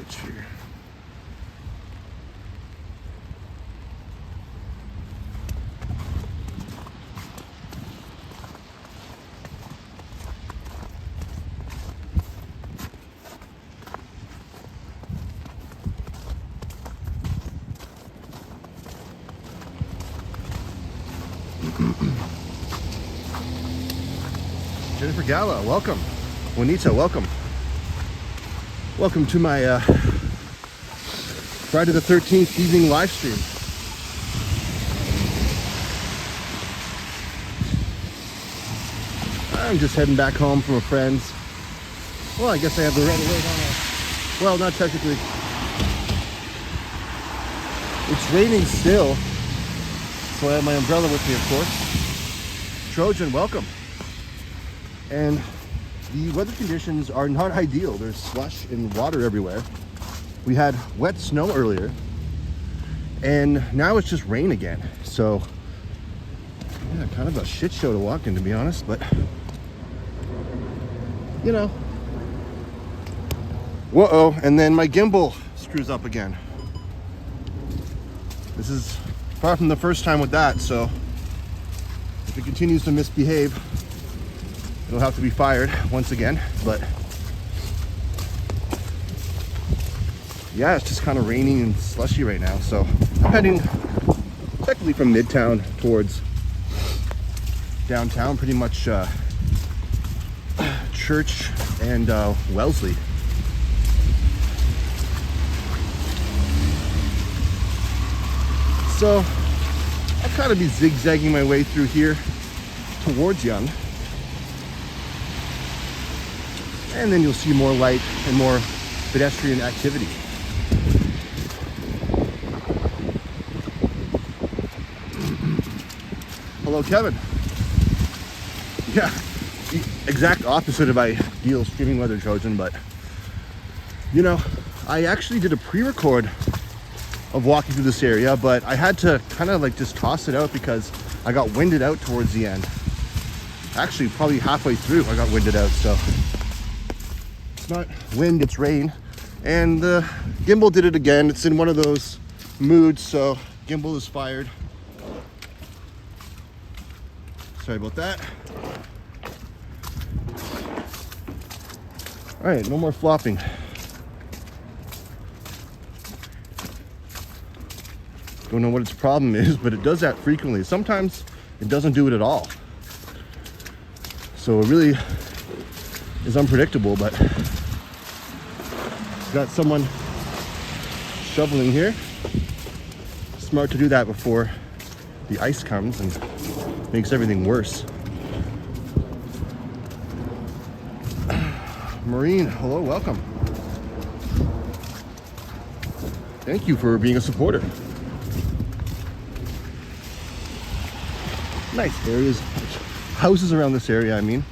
switch here. Jennifer Gala, welcome. Juanita, welcome. Welcome to my Friday the 13th evening live stream. I'm just heading back home from a friend's. Well, I guess I have the right of way on it. Well, not technically. It's raining still, so I have my umbrella with me, of course. Trojan, welcome. And the weather conditions are not ideal. There's slush and water everywhere. We had wet snow earlier, and now it's just rain again. So, yeah, kind of a shit show to walk in, to be honest, but, you know. Whoa, and then my gimbal screws up again. This is far from the first time with that, so if it continues to misbehave, it'll have to be fired once again. But yeah, it's just kind of raining and slushy right now. So I'm heading technically from Midtown towards downtown, pretty much Church and Wellesley. So I'll kind of be zigzagging my way through here towards Yonge. And then you'll see more light and more pedestrian activity. Hello, Kevin. Yeah, the exact opposite of ideal streaming weather, Trojan, but you know, I actually did a pre-record of walking through this area, but I had to kind of like just toss it out because I got winded out towards the end. Actually, probably halfway through, I got winded out, so. It's not wind, it's rain. And the gimbal did it again. It's in one of those moods, so gimbal is fired. Sorry about that. All right, no more flopping. Don't know what its problem is, but it does that frequently. Sometimes it doesn't do it at all. So it really is unpredictable, but got someone shoveling here. Smart to do that before the ice comes and makes everything worse. Maureen, hello, welcome. Thank you for being a supporter. Nice areas, houses around this area, I mean.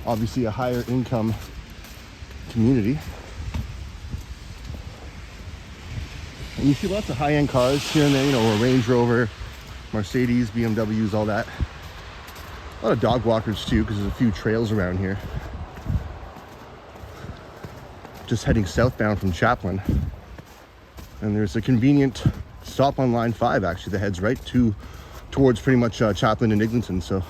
Obviously a higher income community. And you see lots of high-end cars here and there, you know, a Range Rover, Mercedes, BMWs, all that. A lot of dog walkers too, because there's a few trails around here. Just heading southbound from Chaplin. And there's a convenient stop on line 5 actually that heads right towards pretty much Chaplin and Eglinton, so.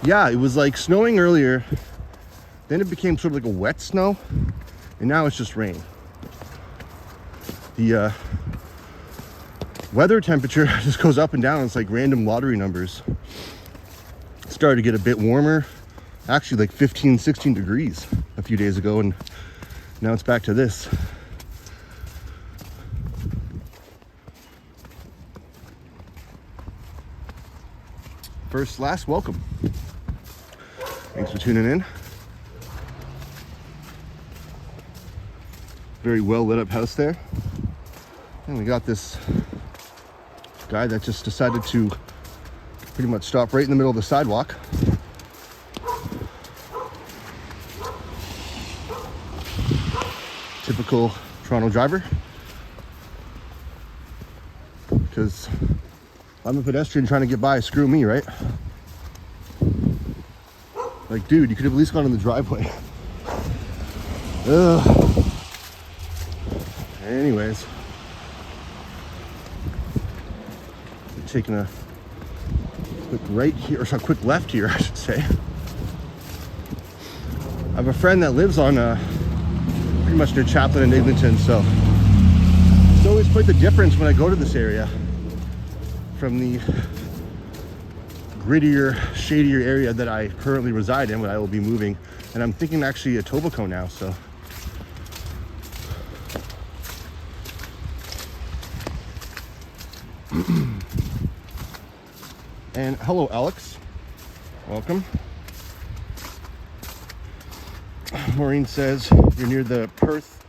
Yeah, it was like snowing earlier, then it became sort of like a wet snow, and now it's just rain. The weather temperature just goes up and down. It's like random lottery numbers. It started to get a bit warmer, actually like 15, 16 degrees a few days ago, and now it's back to this. First, last, welcome. Thanks for tuning in. Very well lit up house there. And we got this guy that just decided to pretty much stop right in the middle of the sidewalk. Typical Toronto driver. Because I'm a pedestrian trying to get by. Screw me, right? Like, dude, you could have at least gone in the driveway. Ugh. Anyways, we're taking a quick right here, or sorry, quick left here, I should say. I have a friend that lives on pretty much near Chaplin and Eglinton, so it's always quite the difference when I go to this area from the grittier, shadier area that I currently reside in, but I will be moving. And I'm thinking actually Etobicoke now, so. And hello, Alex. Welcome. Maureen says you're near the Perth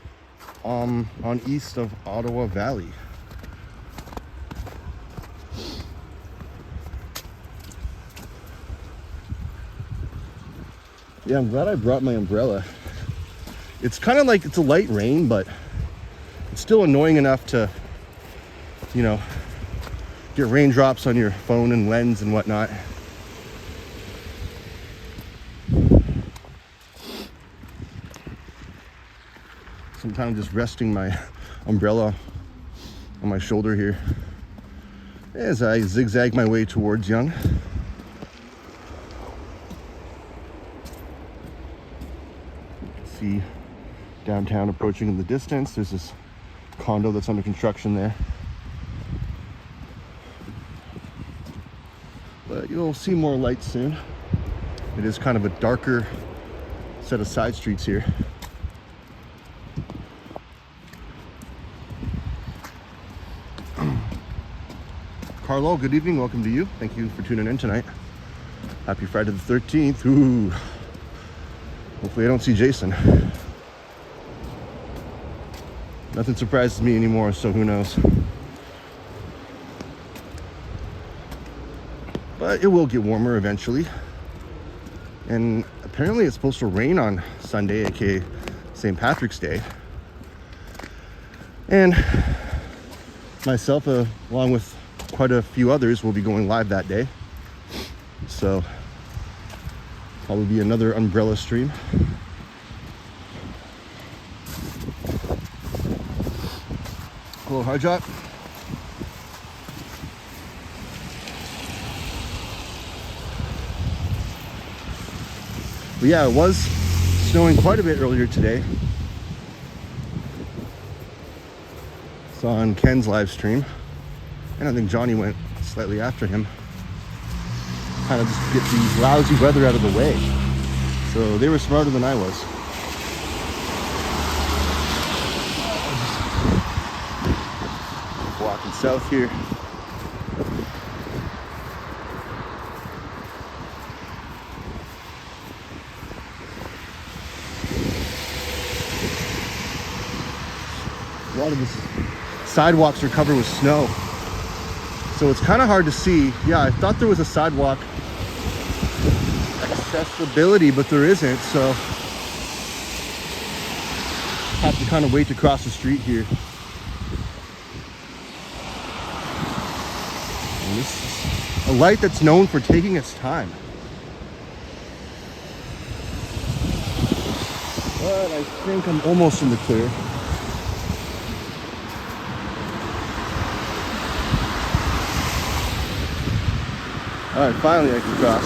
on east of Ottawa Valley. Yeah, I'm glad I brought my umbrella. It's kind of like it's a light rain, but it's still annoying enough to, you know, get raindrops on your phone and lens and whatnot. Sometimes just resting my umbrella on my shoulder here as I zigzag my way towards Yonge. See downtown approaching in the distance. There's this condo that's under construction there. But you'll see more lights soon. It is kind of a darker set of side streets here. Carlo, good evening. Welcome to you. Thank you for tuning in tonight. Happy Friday the 13th. Ooh. Hopefully I don't see Jason. Nothing surprises me anymore, so who knows. But it will get warmer eventually. And apparently it's supposed to rain on Sunday, aka St. Patrick's Day. And myself, along with quite a few others, will be going live that day. So probably be another umbrella stream. Hello, Harjot. But yeah, it was snowing quite a bit earlier today. Saw on Ken's live stream, and I think Johnny went slightly after him. Kind of just get the lousy weather out of the way. So they were smarter than I was. Walking south here. A lot of the sidewalks are covered with snow, so it's kind of hard to see. Yeah, I thought there was a sidewalk accessibility, but there isn't, so have to kind of wait to cross the street here. And this is a light that's known for taking its time. But I think I'm almost in the clear. All right, finally I can cross.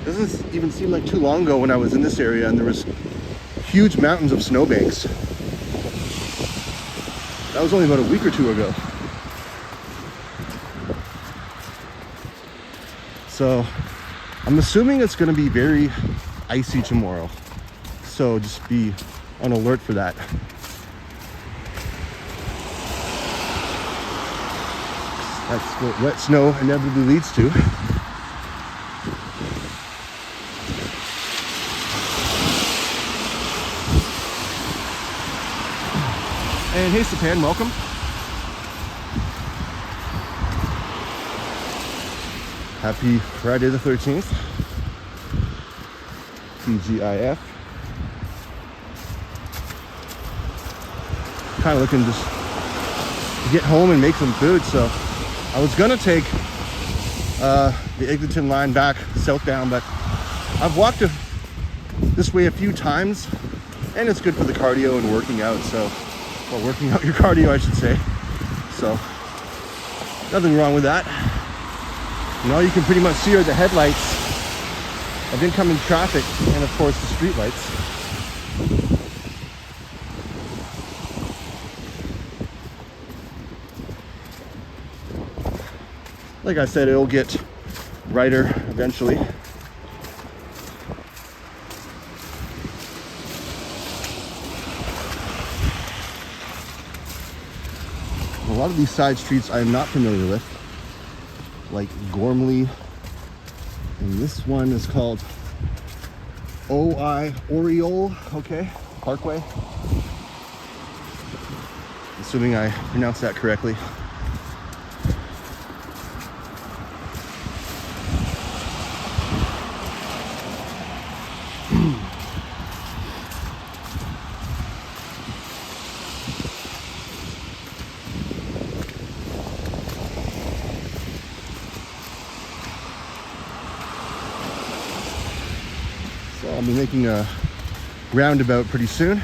Doesn't even seem like too long ago when I was in this area and there was huge mountains of snowbanks. That was only about a week or two ago. So I'm assuming it's going to be very icy tomorrow. So just be on alert for that. That's what wet snow inevitably leads to. And hey, Sapan, welcome. Happy Friday the 13th. TGIF. Kind of looking just get home and make some food. So I was gonna take the Eglinton line back southbound, but I've walked this way a few times, and it's good for the cardio and working out. So, well, working out your cardio, I should say. So, nothing wrong with that. And all you can pretty much see are the headlights of incoming traffic, and of course the street lights. Like I said, it'll get brighter eventually. A lot of these side streets I'm not familiar with, like Gormley, and this one is called Oriole, okay, Parkway. Assuming I pronounced that correctly. So I'll be making a roundabout pretty soon.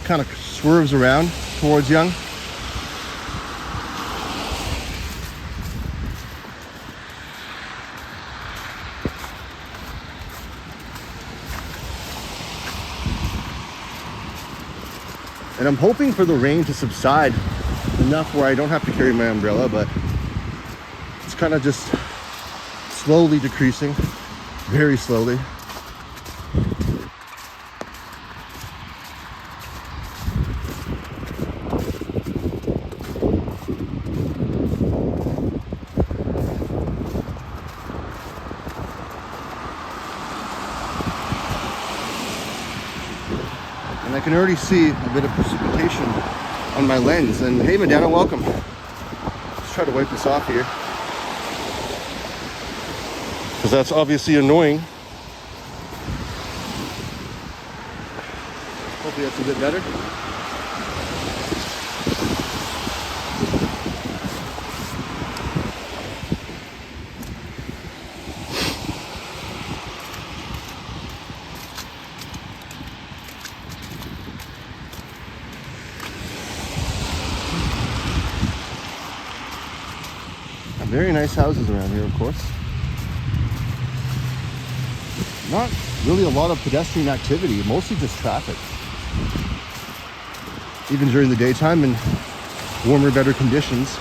Kind of swerves around towards Yonge. And I'm hoping for the rain to subside enough where I don't have to carry my umbrella, but it's kind of just slowly decreasing, very slowly. And I can already see a bit of precipitation on my lens. And hey, Madonna, welcome. Let's try to wipe this off here, because that's obviously annoying. Hopefully that's a bit better. Very nice houses around here, of course. Not really a lot of pedestrian activity, mostly just traffic. Even during the daytime in warmer, better conditions.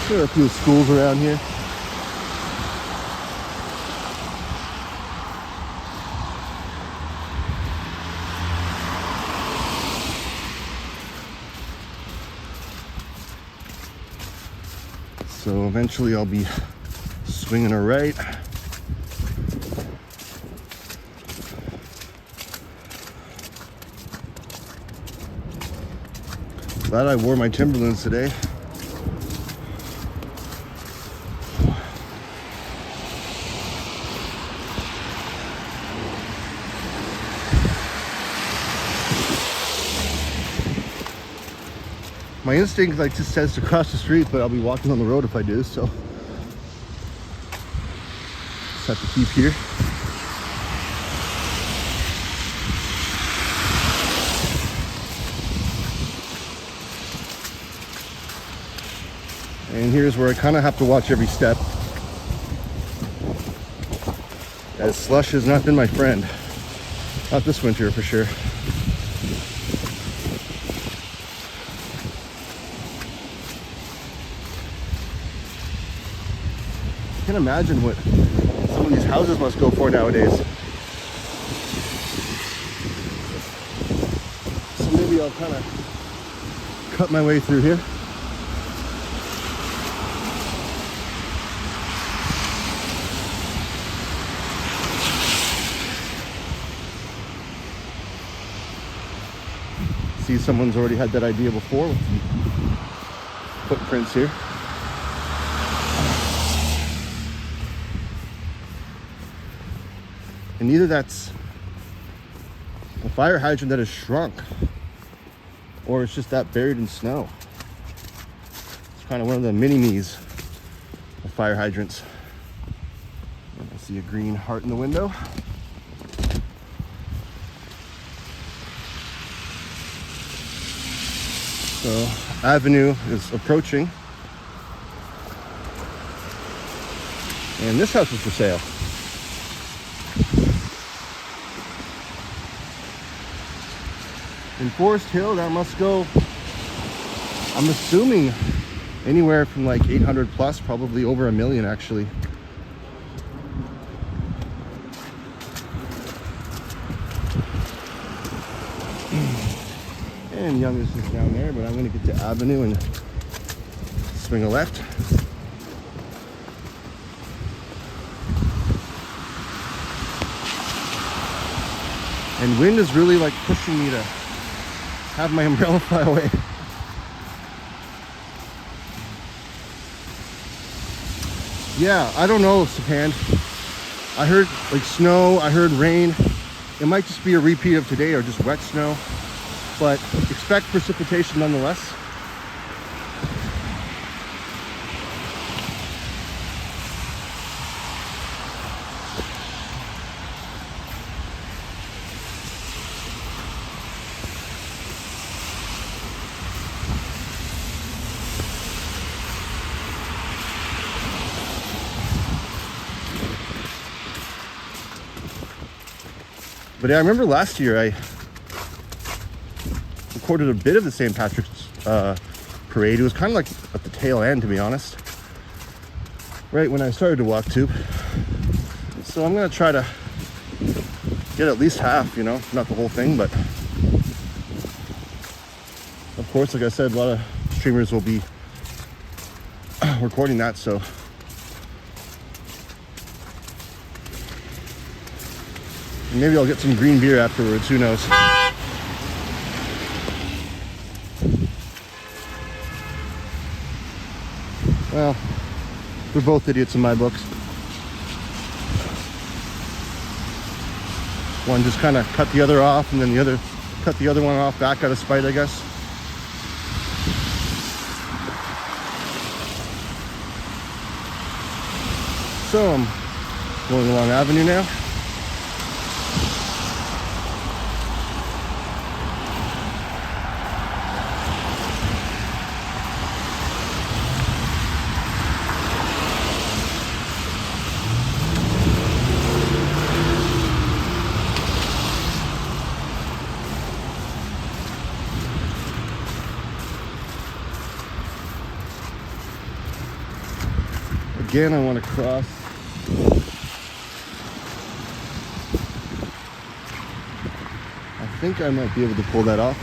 There are a few schools around here. So eventually I'll be swinging a right. Glad I wore my Timberlands today. My instinct just says to cross the street, but I'll be walking on the road if I do, so just have to keep here. And here's where I kind of have to watch every step, as slush has not been my friend. Not this winter for sure. I can't imagine what some of these houses must go for nowadays. So maybe I'll kind of cut my way through here. See, someone's already had that idea before with the footprints here. And either that's fire hydrant that has shrunk, or it's just that buried in snow. It's kind of one of the mini-me's of fire hydrants. And I see a green heart in the window. So Avenue is approaching, and this house is for sale. In Forest Hill, that must go, I'm assuming, anywhere from like 800 plus, probably over $1 million actually. And Youngest is down there, but I'm going to get to Avenue and swing a left. And wind is really like pushing me to have my umbrella fly away. Yeah, I don't know, Sapan. I heard like snow, I heard rain. It might just be a repeat of today or just wet snow, but expect precipitation nonetheless. But yeah, I remember last year I recorded a bit of the St. Patrick's parade. It was kind of like at the tail end, to be honest, right when I started to walk tube. So I'm gonna try to get at least half, you know, not the whole thing, but of course, like I said, a lot of streamers will be recording that, so maybe I'll get some green beer afterwards, who knows. Well, we're both idiots in my books. One just kind of cut the other off, and then the other cut the other one off back out of spite, I guess. So I'm going along Avenue now. Again, I want to cross. I think I might be able to pull that off.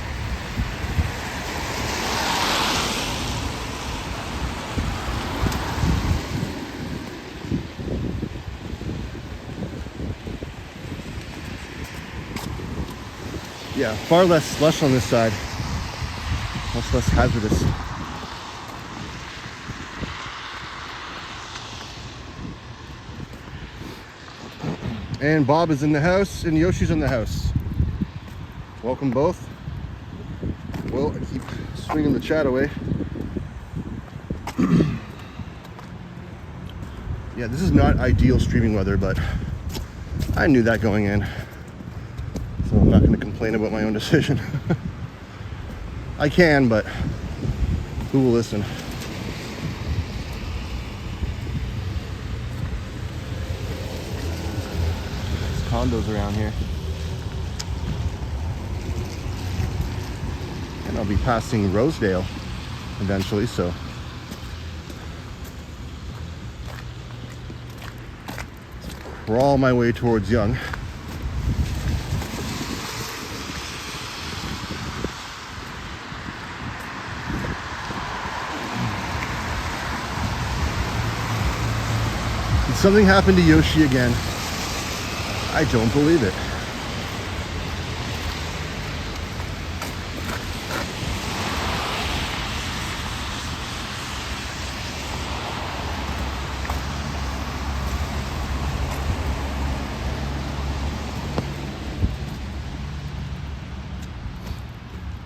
Yeah, far less slush on this side. Much less hazardous. And Bob is in the house, and Yoshi's in the house. Welcome both. Well, I keep swinging the chat away. Yeah, this is not ideal streaming weather, but I knew that going in. So I'm not going to complain about my own decision. I can, but who will listen? Condos around here, and I'll be passing Rosedale eventually, so crawl my way towards Young. Did something happen to Yoshi again? I don't believe it.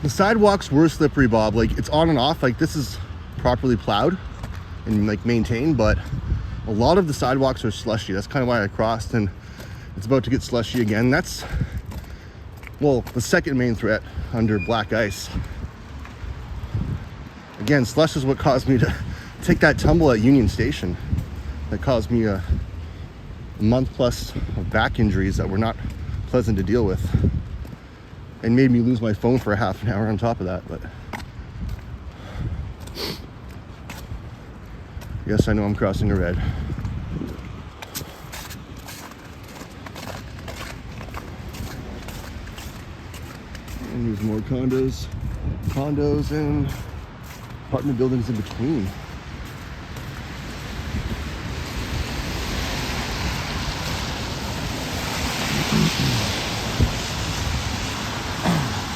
The sidewalks were slippery, Bob. Like, it's on and off. Like, this is properly plowed and like maintained, but a lot of the sidewalks are slushy. That's kind of why I crossed, and it's about to get slushy again. That's, well, the second main threat under black ice. Again, slush is what caused me to take that tumble at Union Station. That caused me a month plus of back injuries that were not pleasant to deal with, and made me lose my phone for a half an hour on top of that. But yes, I know I'm crossing a red. And there's more condos and apartment buildings in between.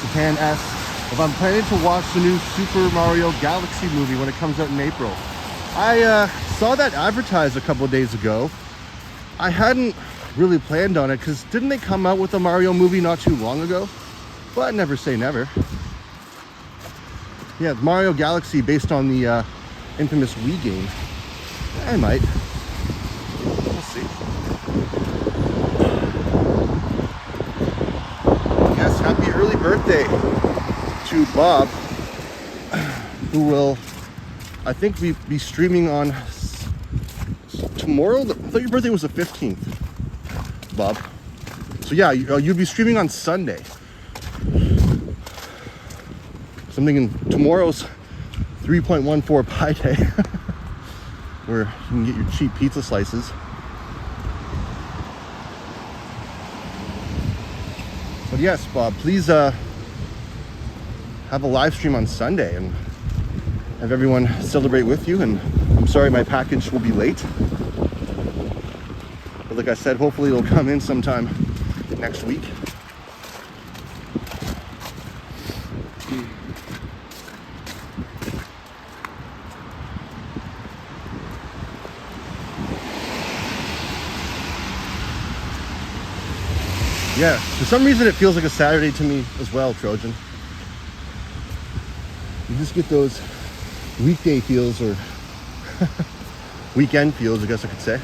Japan asks if I'm planning to watch the new Super Mario Galaxy movie when it comes out in April. I saw that advertised a couple of days ago. I hadn't really planned on it because didn't they come out with a Mario movie not too long ago? But never say never. Yeah, Mario Galaxy based on the infamous Wii game. I might. We'll see. Yes, happy early birthday to Bob, who will, I think, be streaming on tomorrow. I thought your birthday was the 15th, Bob. So yeah, you'll be streaming on Sunday. Something in tomorrow's 3.14 Pi Day, where you can get your cheap pizza slices. But yes, Bob, please have a live stream on Sunday and have everyone celebrate with you. And I'm sorry my package will be late, but like I said, hopefully it'll come in sometime next week. Yeah, for some reason it feels like a Saturday to me as well, Trojan. You just get those weekday feels, or weekend feels, I guess I could say.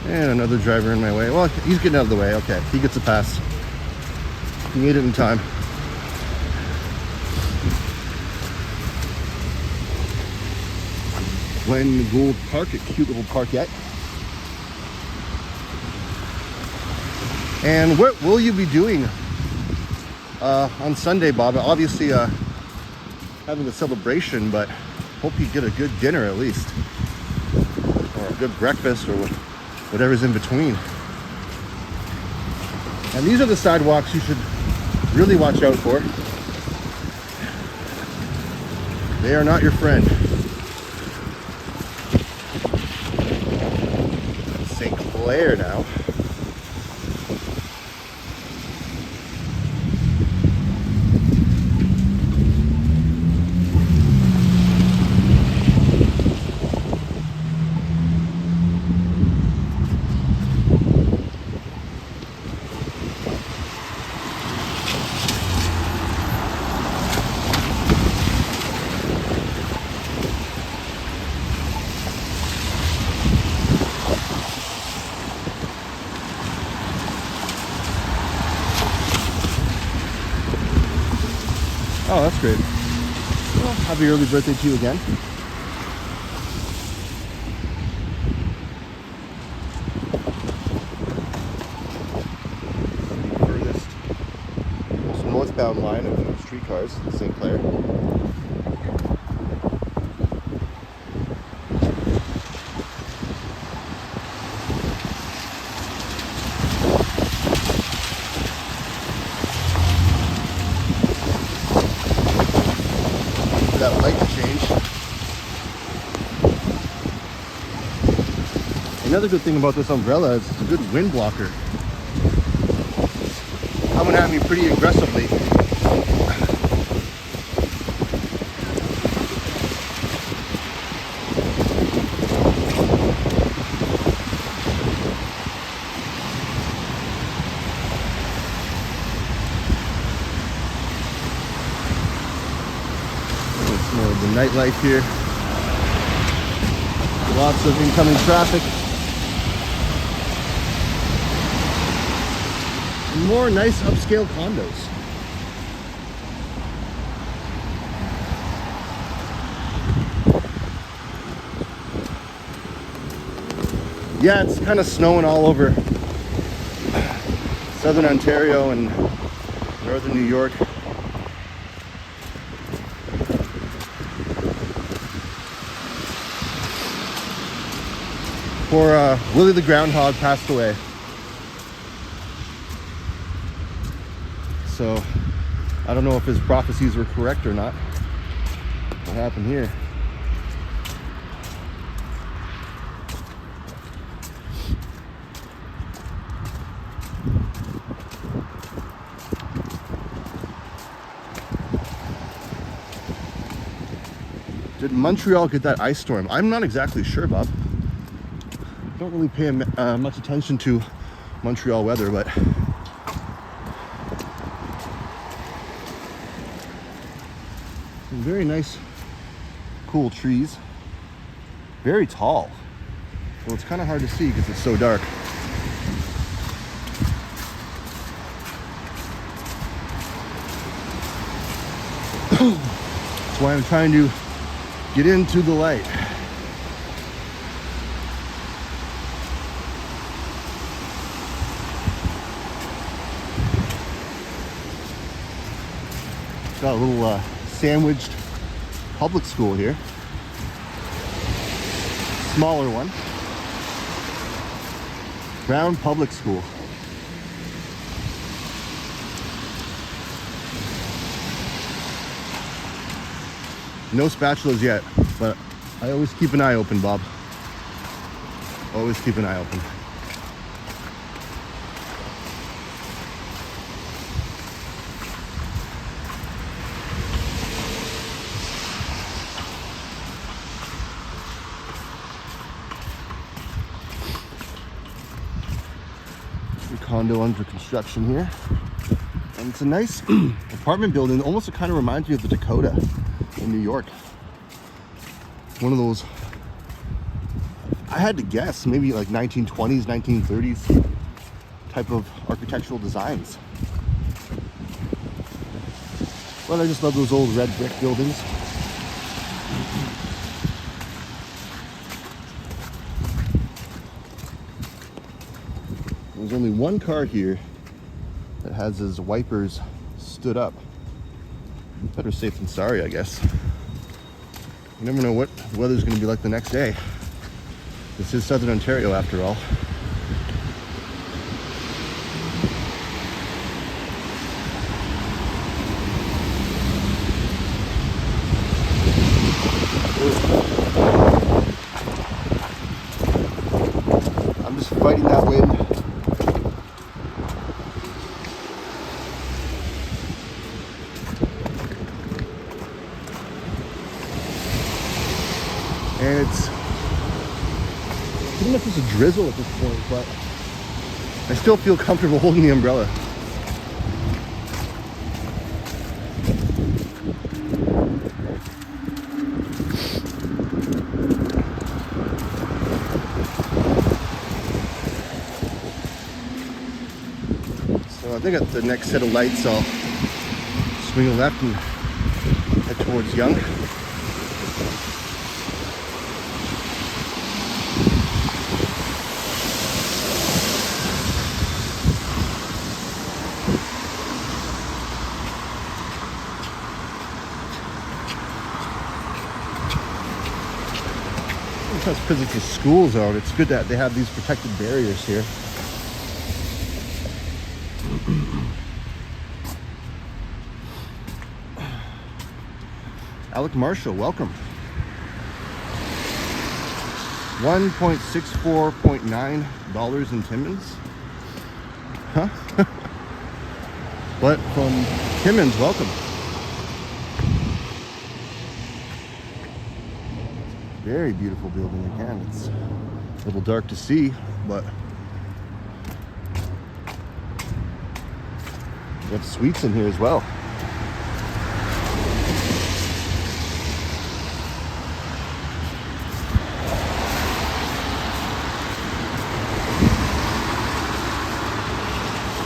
And another driver in my way. Well, he's getting out of the way. Okay, he gets a pass. He made it in time. Glen Gould Park, a cute little parkette. And what will you be doing on Sunday, Bob? Obviously having a celebration, but hope you get a good dinner at least, or a good breakfast, or whatever's in between. And these are the sidewalks you should really watch out for. They are not your friend. St. Clair now. Oh, that's great. Well, happy early birthday to you again. The furthest, most northbound line of streetcars, St. Clair. That light to change. Another good thing about this umbrella is it's a good wind blocker. I'm gonna at me pretty aggressively. It's more of the nightlife here. Lots of incoming traffic. And more nice upscale condos. Yeah, it's kind of snowing all over southern Ontario and northern New York. Poor Willie the Groundhog passed away. So I don't know if his prophecies were correct or not. What happened here? Did Montreal get that ice storm? I'm not exactly sure, Bob. Don't really pay much attention to Montreal weather, but some very nice, cool trees. Very tall. Well, it's kind of hard to see because it's so dark. That's why I'm trying to get into the light. Got a little sandwiched public school here. Smaller one. Brown Public School. No spatulas yet, but I always keep an eye open, Bob. Always keep an eye open. Condo under construction here, and it's a nice apartment building. Almost, it kind of reminds me of the Dakota in New York. One of those, I had to guess, maybe like 1920s, 1930s type of architectural designs. But I just love those old red brick buildings. There's only one car here that has his wipers stood up. Better safe than sorry, I guess. You never know what the weather's going to be like the next day. This is southern Ontario, after all. I'm just fighting that wind. And it's pretty much just a drizzle at this point, but I still feel comfortable holding the umbrella. So I think at the next set of lights I'll swing left and head towards Yonge. That's because it's a school zone. It's good that they have these protected barriers here. Alec Marshall, welcome. 1.64.9 dollars in Timmins. Huh? But from Timmins, welcome. Very beautiful building again. It's a little dark to see, but we have suites in here as well.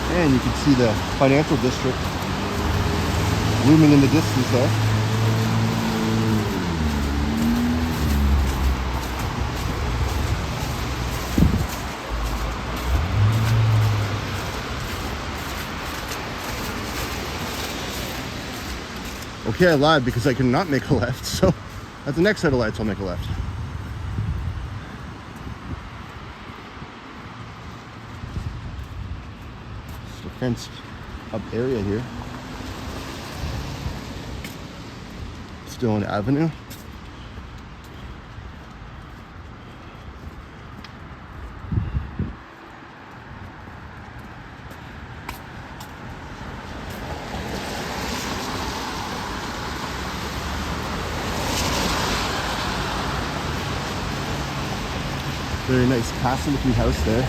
And you can see the financial district looming in the distance there. Okay, I lied because I cannot make a left, so at the next set of lights I'll make a left. It's a fenced up area here. Still an avenue. Very nice castle looking house there.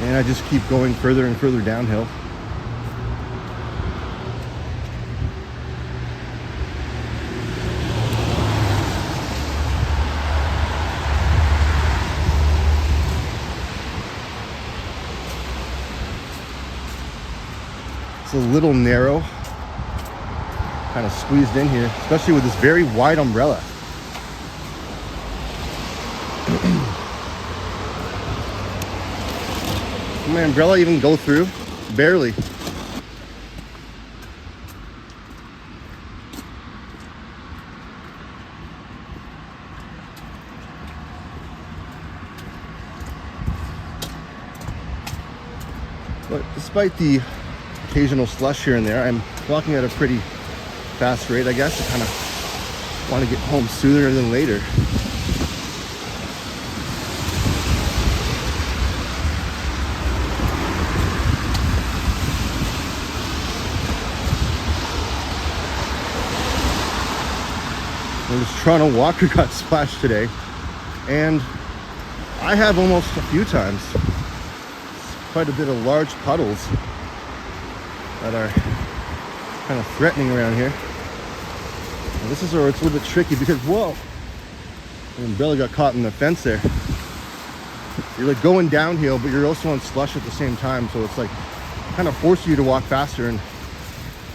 And I just keep going further and further downhill. It's a little narrow, kind of squeezed in here, especially with this very wide umbrella. Can my umbrella even go through? Barely. But despite the occasional slush here and there, I'm walking at a pretty fast rate, I guess. I kind of want to get home sooner than later. Well, this Toronto Walker got splashed today, and I have almost a few times. Quite a bit of large puddles that are kind of threatening around here. And this is where it's a little bit tricky because, whoa, the umbrella got caught in the fence there. You're like going downhill, but you're also on slush at the same time, so it's like kind of forcing you to walk faster and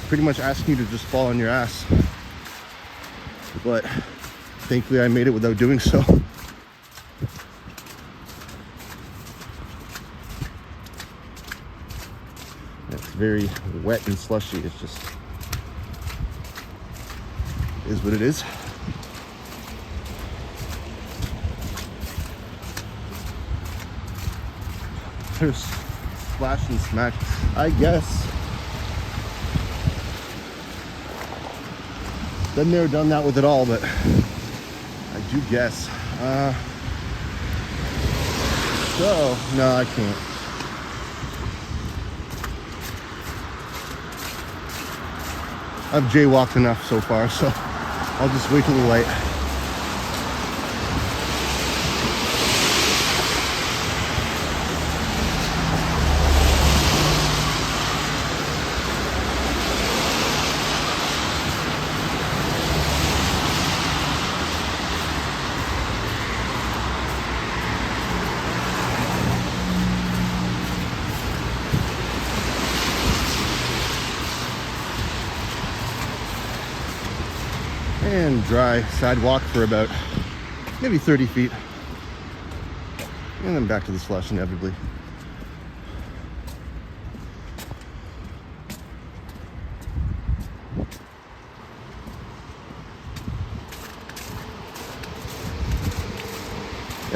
pretty much asking you to just fall on your ass. But thankfully I made it without doing so. It's very wet and slushy. It's just is what it is. There's splash and smack, I guess. Been there, done that with it all, but I do guess. So, no, I can't. I've jaywalked enough so far, so I'll just wait till the light. And dry sidewalk for about maybe 30 feet. And then back to the slush inevitably.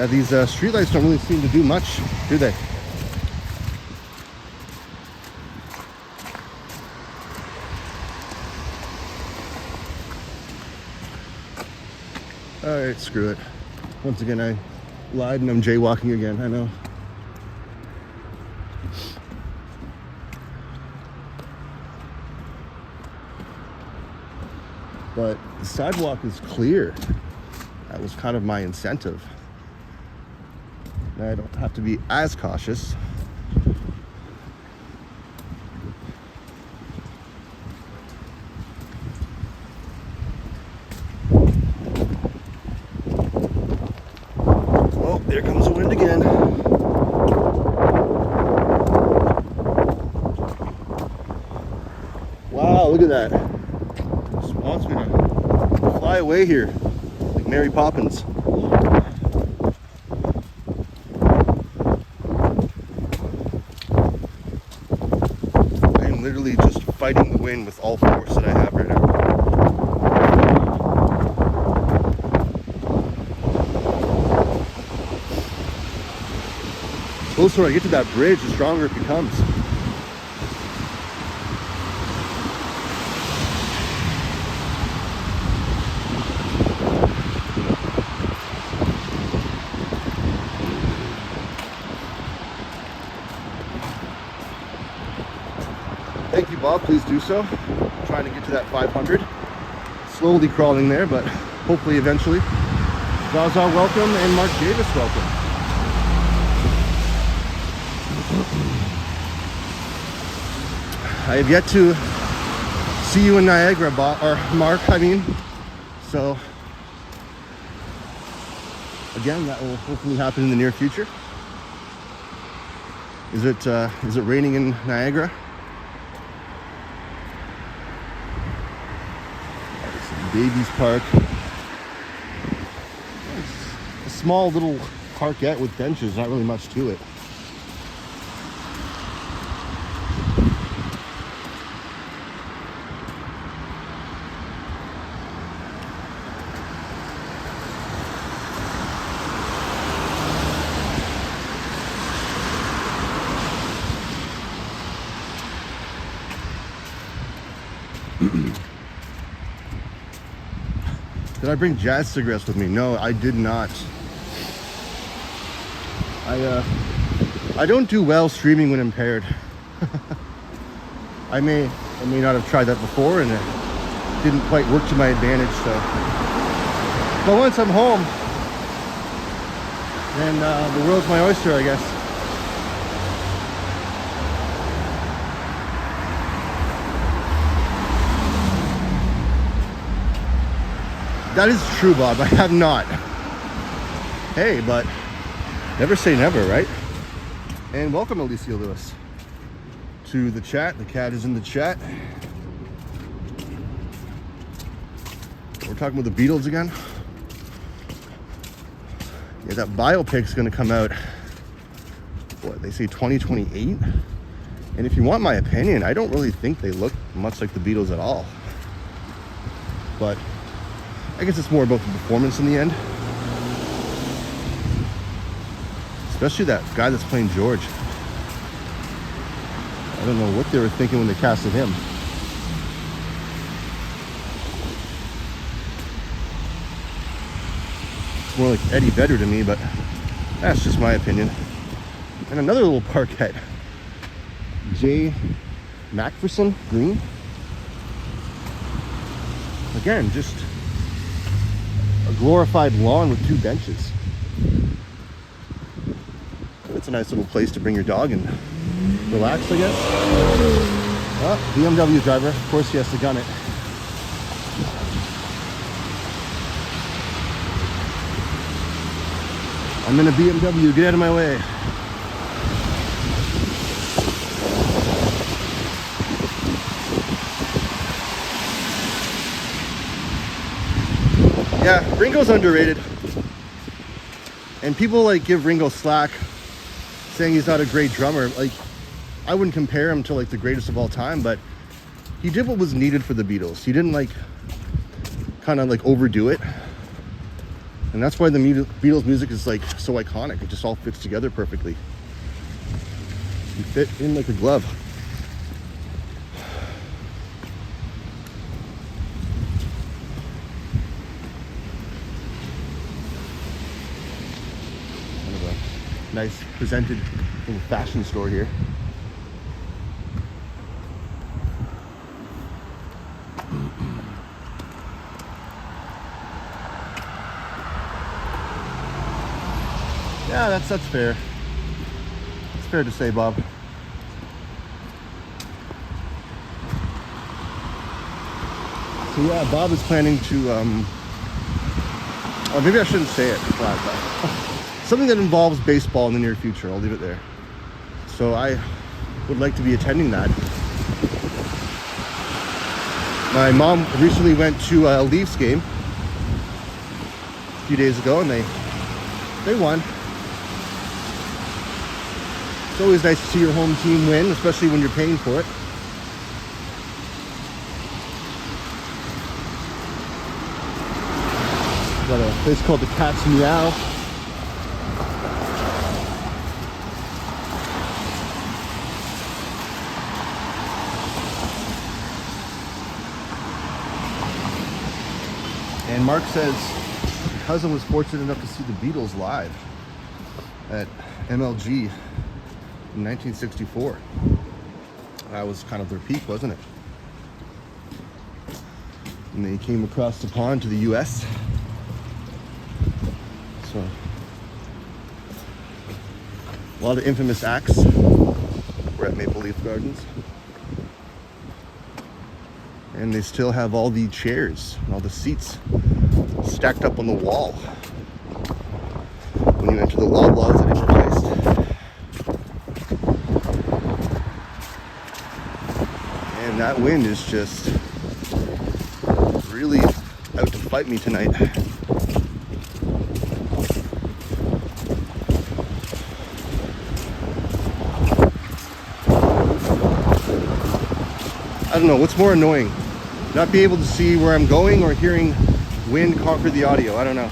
Yeah, these streetlights don't really seem to do much, do they? All right, screw it. Once again, I lied and I'm jaywalking again, I know. But the sidewalk is clear. That was kind of my incentive. Now I don't have to be as cautious. Oh, there comes the wind again. Wow, look at that. Just wants me to fly away here like Mary Poppins. I am literally just fighting the wind with all force that I have right now. The closer I get to that bridge, the stronger it becomes. Thank you, Bob. Please do so. I'm trying to get to that 500. Slowly crawling there, but hopefully eventually. Zaza, welcome, and Mark Davis, welcome. I have yet to see you in Niagara, Bob, or Mark, I mean. So, again, that will hopefully happen in the near future. Is it raining in Niagara? Babies Park. It's a small little parkette with benches, not really much to it. Did I bring jazz cigarettes with me? No, I did not. I don't do well streaming when impaired. I may or may not have tried that before and it didn't quite work to my advantage, so. But once I'm home, then the world's my oyster, I guess. That is true, Bob. I have not. Hey, but never say never, right? And welcome, Alicia Lewis, to the chat. The cat is in the chat. We're talking about the Beatles again. Yeah, that biopic's going to come out, what, they say 2028? And if you want my opinion, I don't really think they look much like the Beatles at all. But I guess it's more about the performance in the end. Especially that guy that's playing George. I don't know what they were thinking when they casted him. It's more like Eddie Vedder to me, but that's just my opinion. And another little parkette. J. Macpherson Green. Again, just a glorified lawn with 2 benches. It's a nice little place to bring your dog and relax, I guess. Oh, BMW driver, of course he has to gun it. I'm in a BMW, get out of my way. Yeah, Ringo's underrated. And people like give Ringo slack, saying he's not a great drummer. Like, I wouldn't compare him to like the greatest of all time, but he did what was needed for the Beatles. He didn't like kind of like overdo it. And that's why the Beatles music is like so iconic. It just all fits together perfectly. You fit in like a glove. Kind of a nice presented little fashion store here. Yeah, that's fair. It's fair to say, Bob. So yeah, Bob is planning to, or maybe I shouldn't say it. Something that involves baseball in the near future. I'll leave it there. So I would like to be attending that. My mom recently went to a Leafs game a few days ago, and they won. It's always nice to see your home team win, especially when you're paying for it. Got a place called the Cat's Meow. And Mark says his cousin was fortunate enough to see the Beatles live at MLG in 1964. That was kind of their peak, wasn't it? And they came across the pond to the US. So a lot of infamous acts were at Maple Leaf Gardens. And they still have all the chairs and all the seats stacked up on the wall. When you enter the Loblaws that it replaced. And that wind is just really out to fight me tonight. I don't know, what's more annoying? Not being able to see where I'm going or hearing wind conquer the audio? I don't know.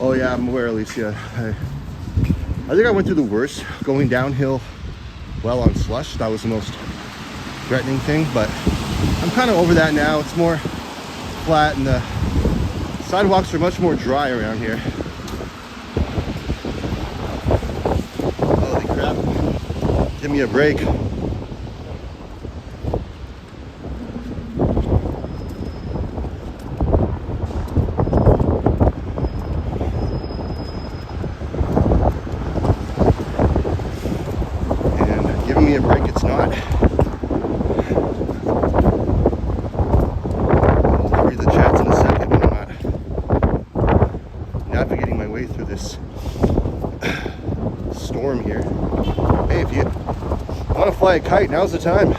Oh yeah, I'm aware, Alicia. I think I went through the worst going downhill well on slush. That was the most threatening thing, but I'm kind of over that now. It's more flat and the sidewalks are much more dry around here. Holy crap. Give me a break. And giving me a break, it's not. Storm here. Hey, if you want to fly a kite, now's the time.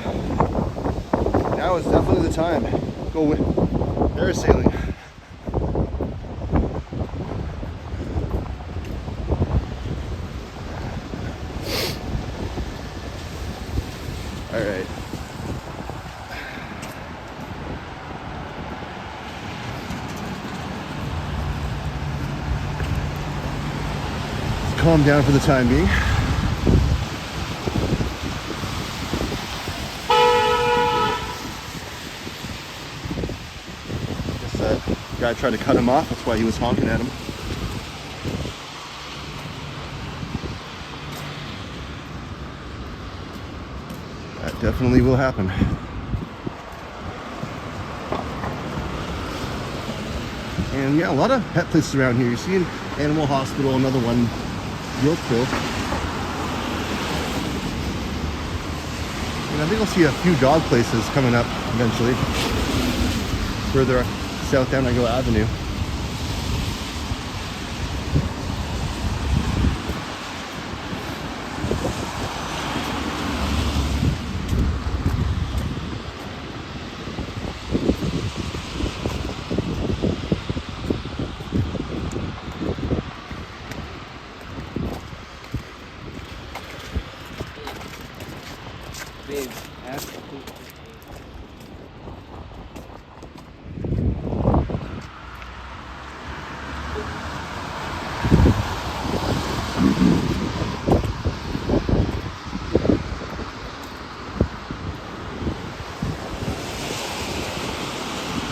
Now is definitely the time. Go parasailing. All right. Calm down for the time being. Guess that guy tried to cut him off, that's why he was honking at him. That definitely will happen. And yeah, a lot of pet places around here. You see an animal hospital, another one, Yorkville. And I think I'll see a few dog places coming up eventually. Further south down Igo Avenue. waves. Absolutely waves.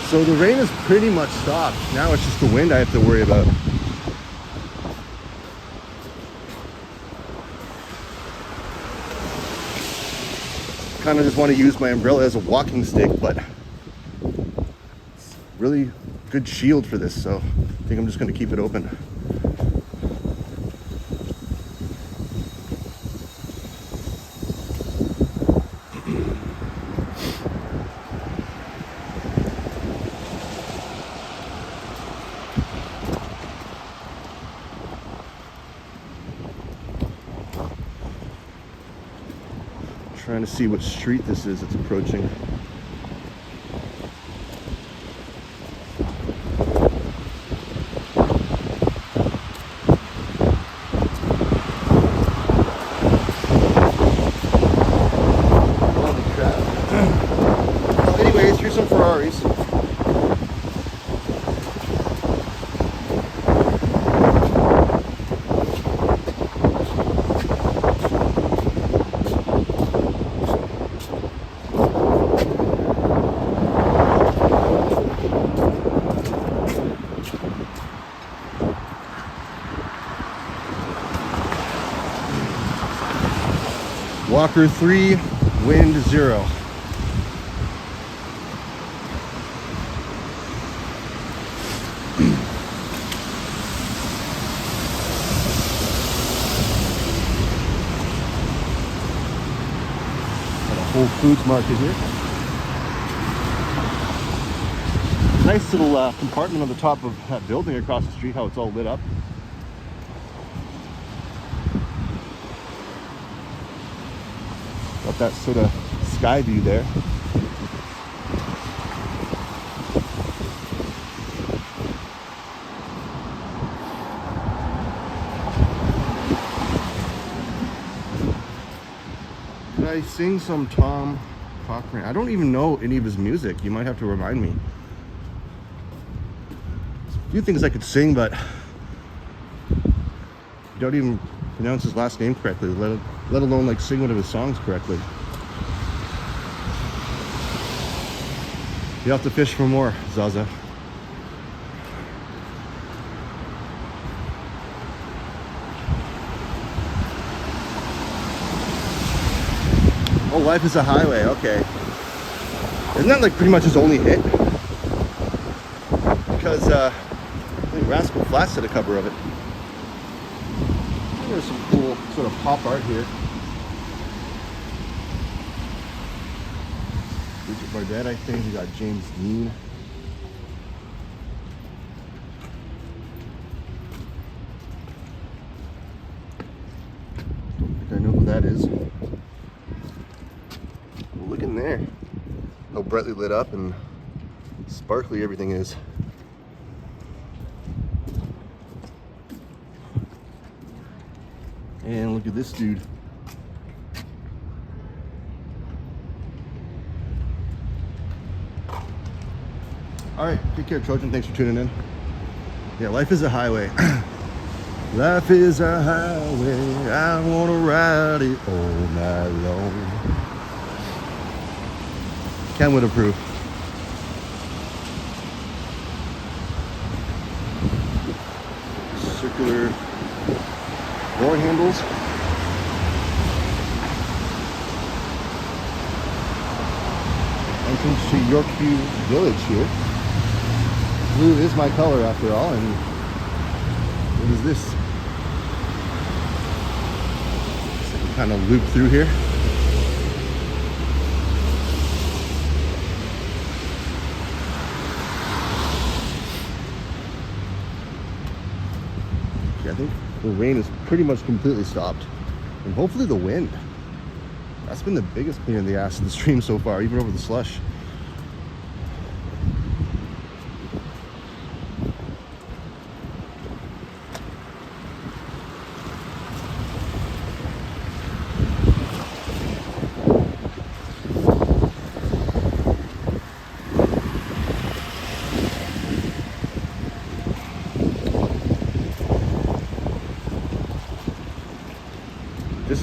So the rain is pretty much stopped. Now it's just the wind I have to worry about. Kind of just want to use my umbrella as a walking stick, but it's really good shield for this, so I think I'm just going to keep it open. Trying to see what street this is it's approaching. Holy crap. Well, anyways, here's some Ferraris. Walker 3, wind 0. Got a Whole Foods market here. Nice little compartment on the top of that building across the street, how it's all lit up. Got that sort of sky view there. Did I sing some Tom Cochrane? I don't even know any of his music. You might have to remind me. There's a few things I could sing, but you don't even pronounce his last name correctly, let alone like sing one of his songs correctly. You have to fish for more, Zaza. Oh, Life is a Highway, okay. Isn't that like pretty much his only hit? Because I think Rascal Flatts did a cover of it. There's some cool sort of pop art here. Bridget Bardette, I think. We got James Dean. Don't think I know who that is. Well, look in there. How brightly lit up and sparkly everything is. And look at this dude. All right, take care, Trojan. Thanks for tuning in. Yeah, life is a highway. Life is a highway. I want to ride it all night long. Kenwood approve. Circular door handles. Entrance to Yorkville Village here. Blue is my color after all, and what is this? So we kind of loop through here. Okay, I think the rain is pretty much completely stopped, and hopefully the wind. That's been the biggest pain in the ass of the stream so far, even over the slush.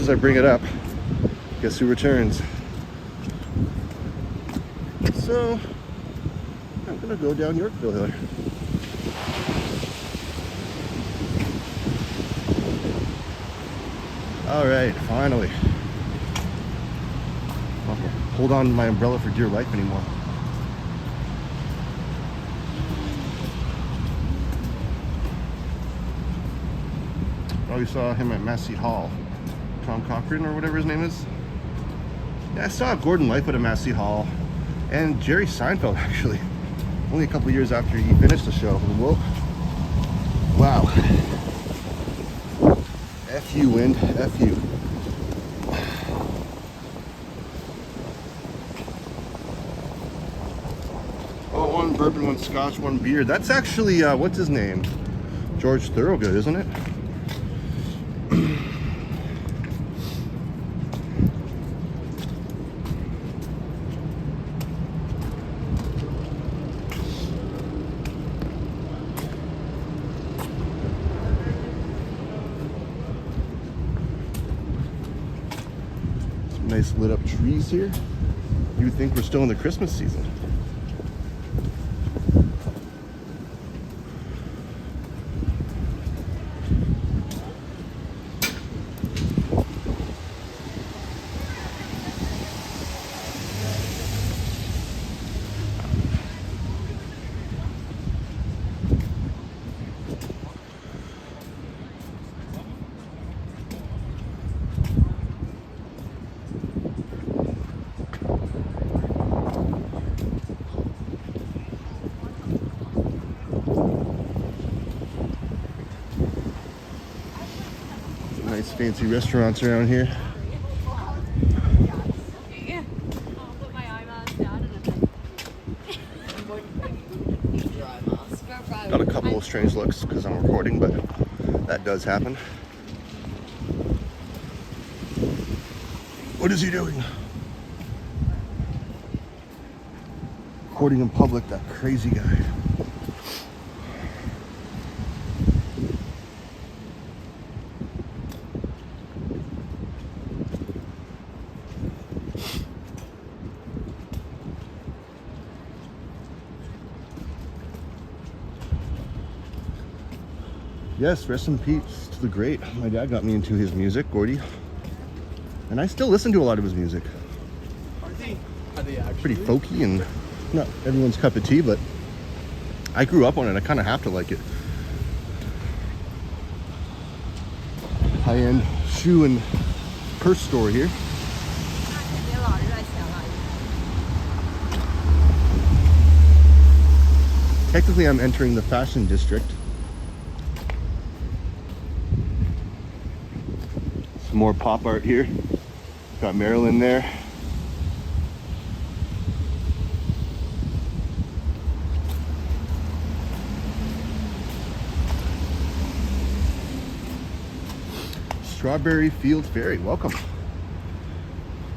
as I bring it up, guess who returns? So I'm gonna go down Yorkville here. All right, finally. I don't have to hold on to my umbrella for dear life anymore. Oh, you saw him at Massey Hall. Tom Cochran or whatever his name is. Yeah, I saw Gordon Lightfoot at Massey Hall. And Jerry Seinfeld, actually. Only a couple years after he finished the show. Whoa. Wow. F you, wind. F you. Oh, one bourbon, one scotch, one beer. That's actually, what's his name? George Thorogood, isn't it? Nice lit up trees here. You would think we're still in the Christmas season. Nice fancy restaurants around here. Got a couple of strange looks because I'm recording, but that does happen. What is he doing? Recording in public, that crazy guy. Yes, rest in peace to the great. My dad got me into his music, Gordy. And I still listen to a lot of his music. Pretty folky and not everyone's cup of tea, but I grew up on it. I kind of have to like it. High-end shoe and purse store here. Technically, I'm entering the fashion district. Some more pop art here. Got Marilyn there. Strawberry Fields Ferry, welcome.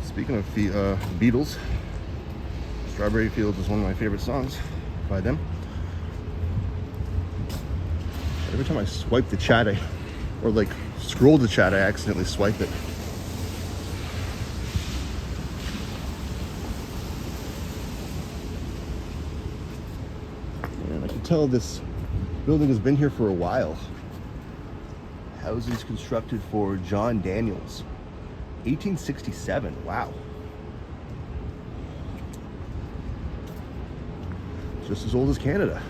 Speaking of Beatles, Strawberry Fields is one of my favorite songs by them. Every time I swipe the chat, or like scroll the chat, I accidentally swipe it. And I can tell this building has been here for a while. Houses constructed for John Daniels, 1867. Wow. Just as old as Canada.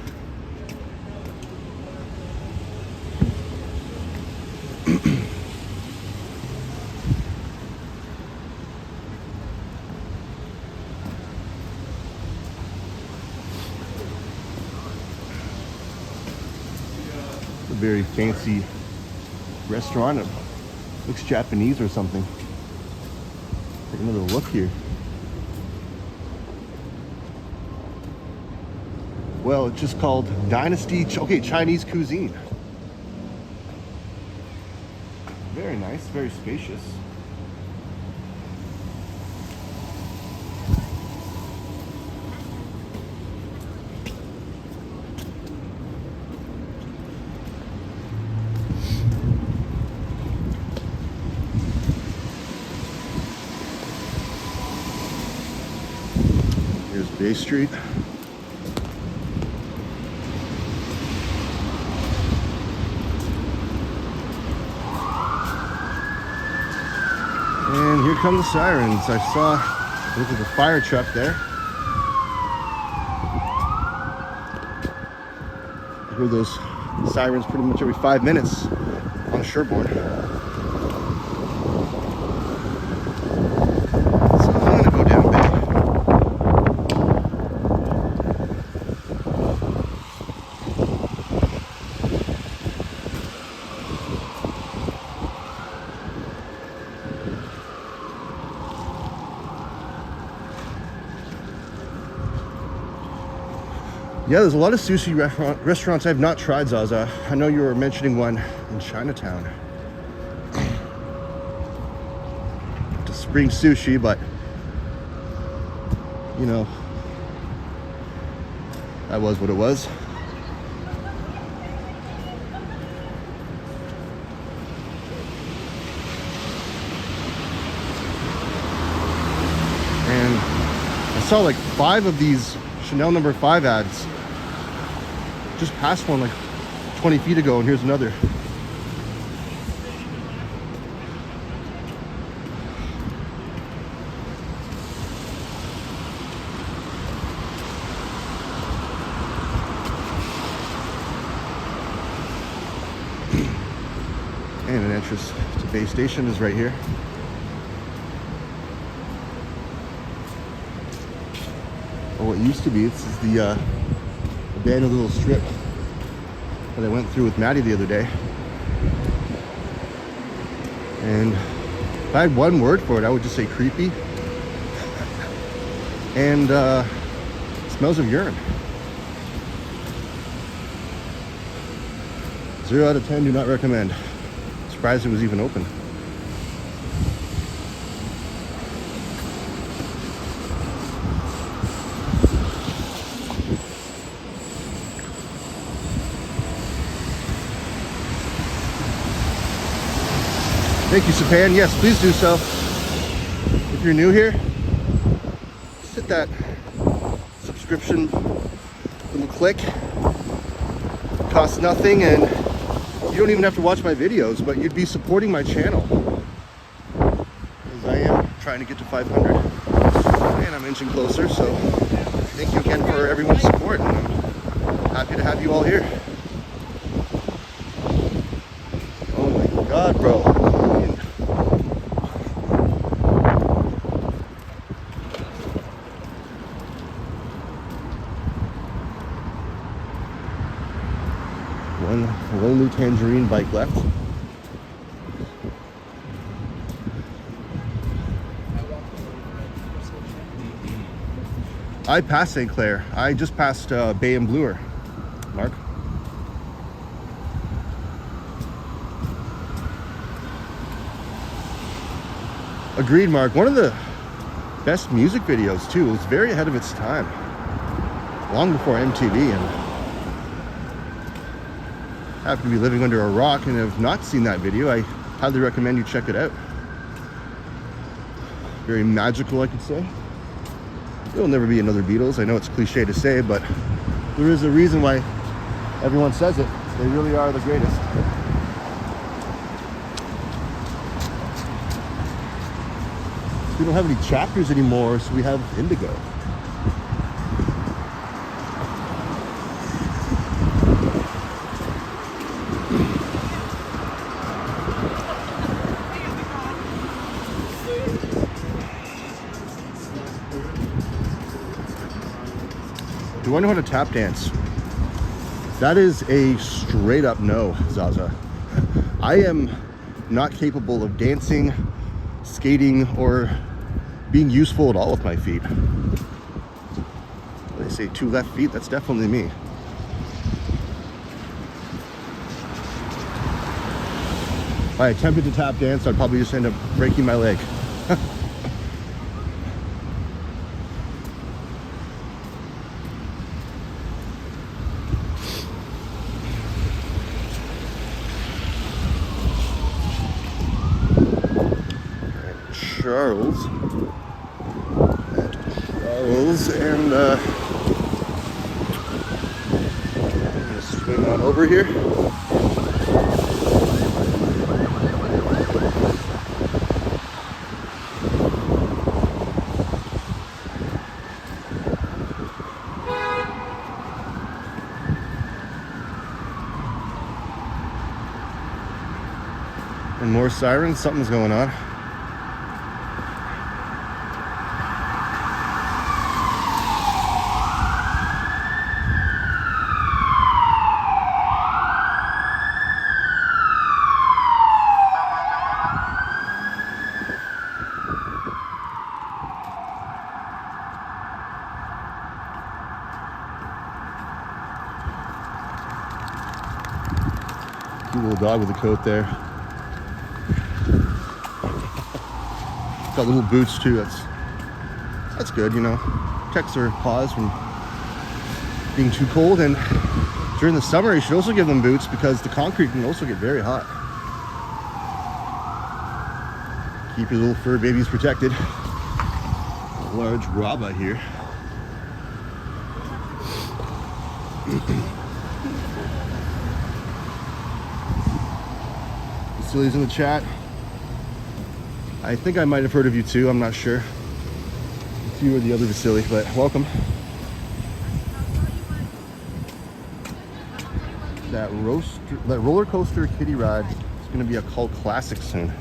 A very fancy restaurant. It looks Japanese or something. Take another look here. Well, it's just called Dynasty. Okay, Chinese cuisine. Very nice, very spacious. Here's Bay Street. And here come the sirens. I saw, look at the fire truck there. I hear those sirens pretty much every 5 minutes on Sherborne. So I'm gonna go down Bay. Yeah, there's a lot of sushi restaurants I've not tried, Zaza. I know you were mentioning one in Chinatown. To Spring Sushi, but you know, that was what it was. And I saw like 5 of these Chanel No. 5 ads. Just passed one like 20 feet ago, and here's another. And an entrance to Bay Station is right here. Or what used to be. This is the abandoned little strip that I went through with Maddie the other day. And if I had one word for it, I would just say creepy. And smells of urine. 0 out of 10, do not recommend. Surprised it was even open. Thank you, Sapan. Yes, please do so. If you're new here, just hit that subscription little click. It costs nothing, and you don't even have to watch my videos, but you'd be supporting my channel. Because I am trying to get to 500. And I'm inching closer, so thank you again for everyone's support. And I'm happy to have you all here. Oh my God, bro. One lonely tangerine bike left. I passed St. Clair. I just passed Bay and Bloor. Mark? Agreed, Mark. One of the best music videos, too. It was very ahead of its time. Long before MTV, and happen to be living under a rock and have not seen that video. I highly recommend you check it out. Very magical, I could say. There'll never be another Beatles. I know it's cliche to say, but there is a reason why everyone says it. They really are the greatest. We don't have any chapters anymore, so we have Indigo. Do I know how to tap dance? That is a straight up no, Zaza. I am not capable of dancing, skating, or being useful at all with my feet. They say 2 left feet, that's definitely me. If I attempted to tap dance, I'd probably just end up breaking my leg. Charles. is, and I'm gonna swing on over here. And more sirens, something's going on. Cute little dog with a coat there. Got little boots too. That's good, you know. Protects their paws from being too cold. And during the summer, you should also give them boots because the concrete can also get very hot. Keep your little fur babies protected. A large graba here. Silly's in the chat. I think I might have heard of you too, I'm not sure. It's you or the other Vasily, but welcome. That roller coaster kiddie ride is going to be a cult classic soon.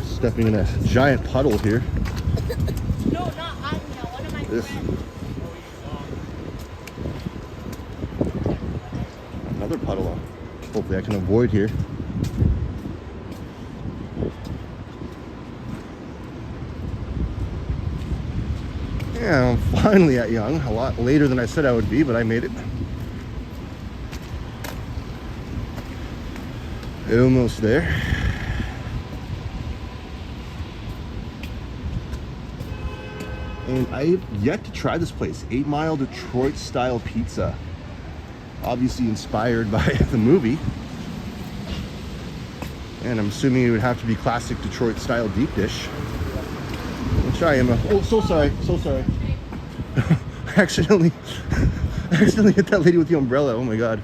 Stepping in a giant puddle here. No, not hot now. One of my friends. Another puddle. Hopefully I can avoid here. Yeah, I'm finally at Young. A lot later than I said I would be, but I made it. Almost there. And I've yet to try this place. 8 Mile Detroit style pizza. Obviously inspired by the movie. And I'm assuming it would have to be classic Detroit style deep dish. Which I am oh, so sorry. I accidentally hit that lady with the umbrella. Oh my god.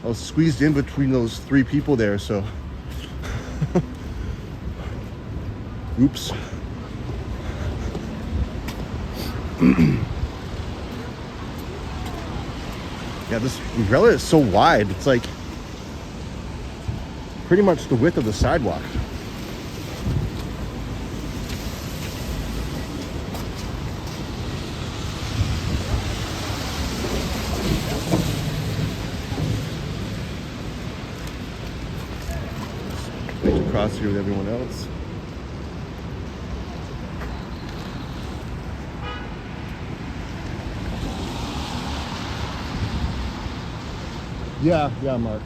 I was squeezed in between those 3 people there, so. Oops. Yeah, this umbrella is so wide. It's like pretty much the width of the sidewalk. Wait to cross here with everyone else. Yeah, Mark.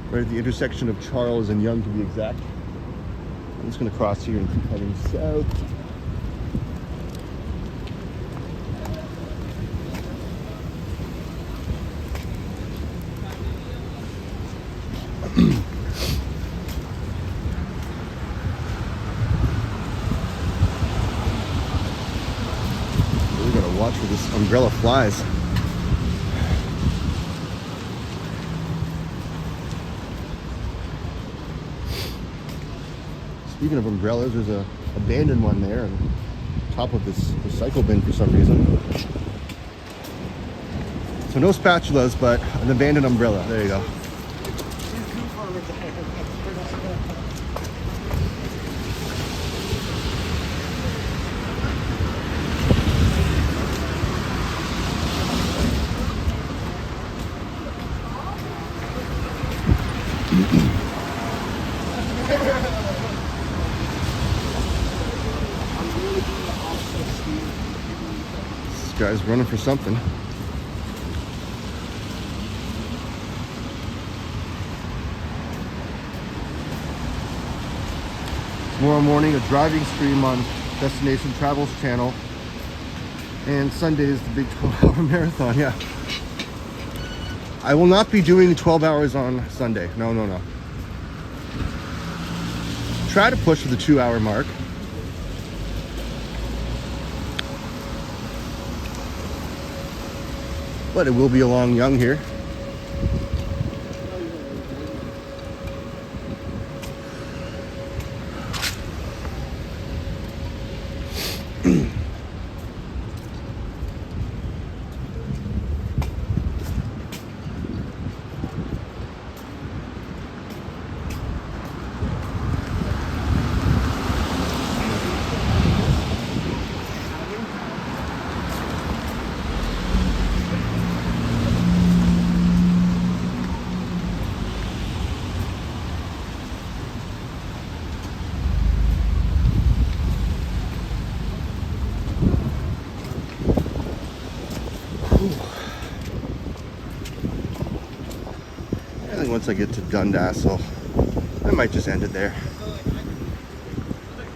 Right at the intersection of Charles and Young, to be exact. I'm just going to cross here and keep heading south. Really got to watch where this umbrella flies. Speaking of umbrellas, there's a abandoned one there on top of this recycle bin for some reason. So no spatulas, but an abandoned umbrella. There you go. This guy's running for something. Tomorrow morning, a driving stream on Destination Travels channel. And Sunday is the big 12-hour marathon, yeah. I will not be doing 12 hours on Sunday. No. Try to push for the 2-hour mark. but it will be along Young here. I think once I get to Dundas, I might just end it there.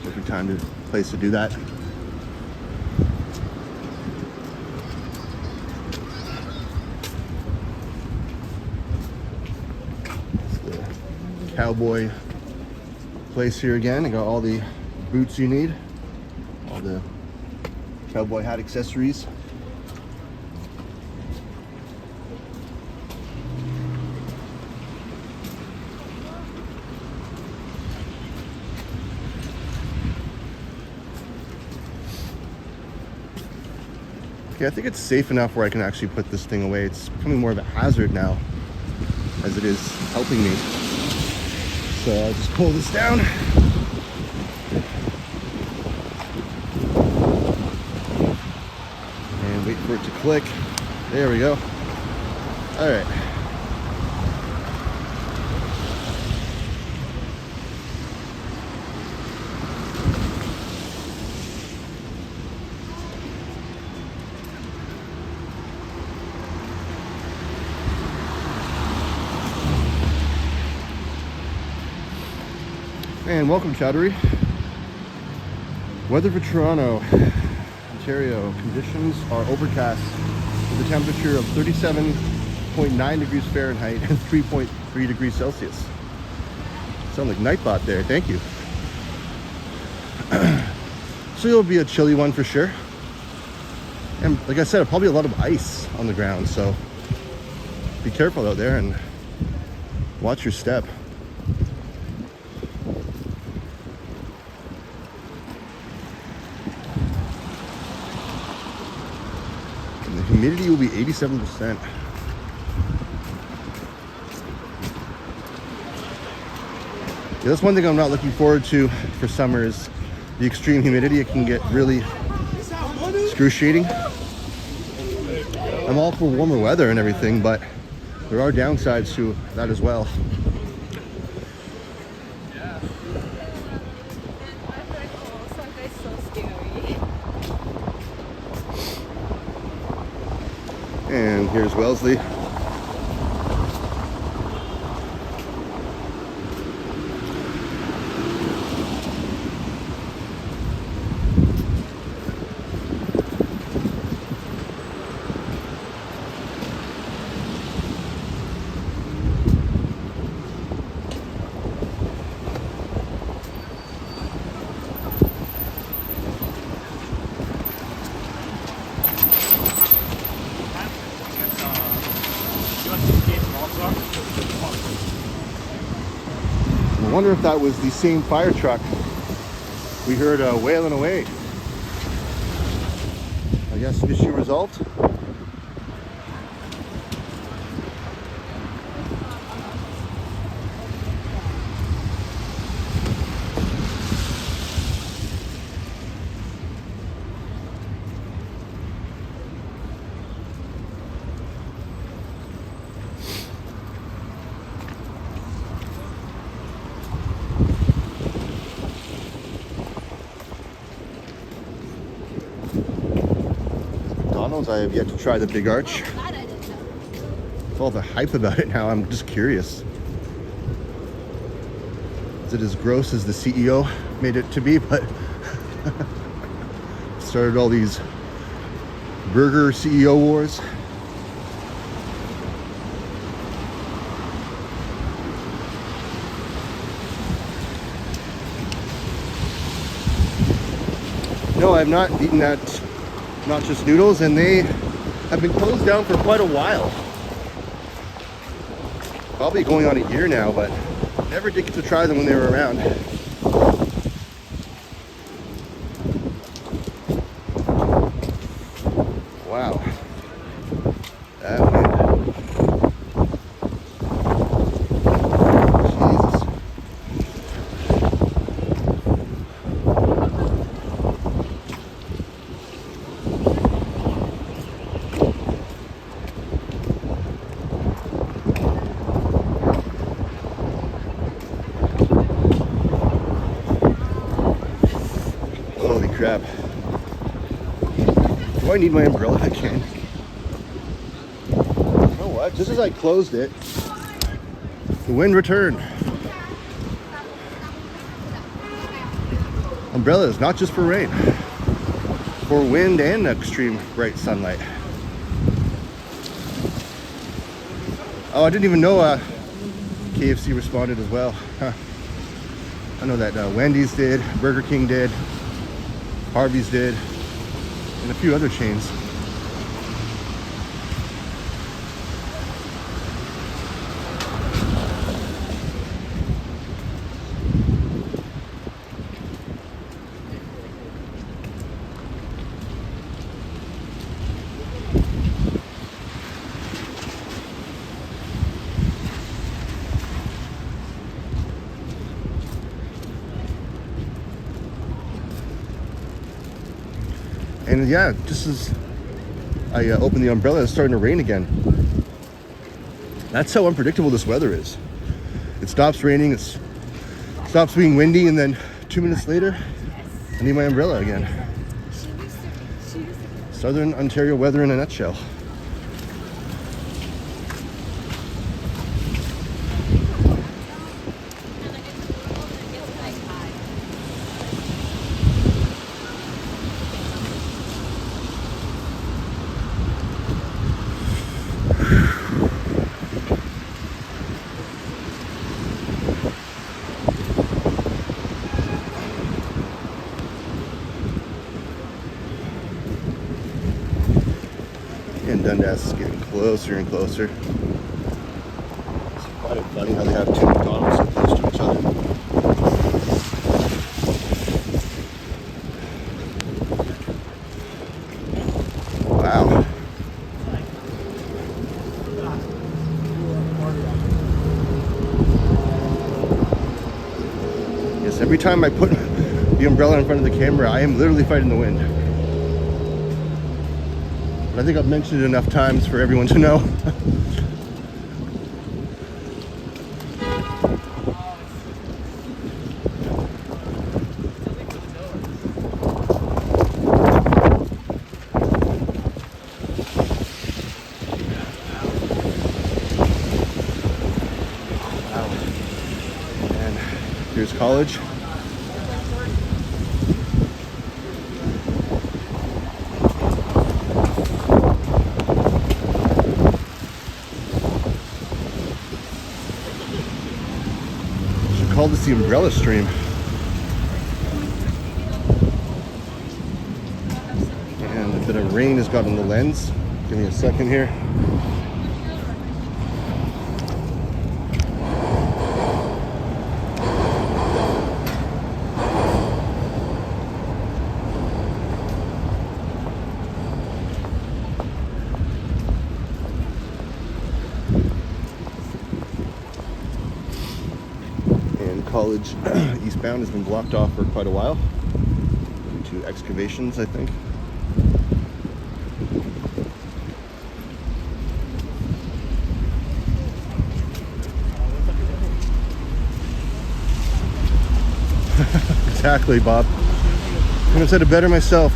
Perfect place to do that. It's the cowboy place here again. I got all the boots you need, all the cowboy hat accessories. Okay, I think it's safe enough where I can actually put this thing away. It's becoming more of a hazard now as it is helping me. So I'll just pull this down. And wait for it to click. There we go. All right. And welcome, Chowdhury. Weather for Toronto, Ontario. Conditions are overcast with a temperature of 37.9 degrees Fahrenheit and 3.3 degrees Celsius. Sound like Nightbot there, thank you. So it'll be a chilly one for sure. And like I said, probably a lot of ice on the ground, so be careful out there and watch your step. Humidity will be 87%. Yeah, that's one thing I'm not looking forward to for summer is the extreme humidity. It can get really excruciating. I'm all for warmer weather and everything, but there are downsides to that as well. And here's Wellesley. I wonder if that was the same fire truck we heard wailing away. I guess issue resolved. I have yet to try the Big Arch. With all the hype about it now, I'm just curious. Is it as gross as the CEO made it to be? But started all these burger CEO wars. No, I've not eaten that. Not just noodles, and they have been closed down for quite a while. Probably going on a year now, but never did get to try them when they were around. Wow. That wind. Jesus. Holy crap. Do I need my umbrella again? You know what? Just as I closed it, the wind returned. Umbrella is not just for rain, for wind and extreme bright sunlight. Oh, I didn't even know KFC responded as well. Huh. I know that Wendy's did, Burger King did, Harvey's did, and a few other chains. And yeah, just as I opened the umbrella, it's starting to rain again. That's how unpredictable this weather is. It stops raining, it stops being windy, and then 2 minutes later, I need my umbrella again. Southern Ontario weather in a nutshell. And Dundas is getting closer and closer. It's quite funny how they have two McDonald's so close to each other. Wow. Yes, every time I put the umbrella in front of the camera, I am literally fighting the wind. I think I've mentioned it enough times for everyone to know. Wow. And here's college. Call this the umbrella stream. And a bit of rain has gotten the lens. Give me a second here. College eastbound has been blocked off for quite a while due to excavations, I think. Exactly, Bob. Couldn't have said it better myself.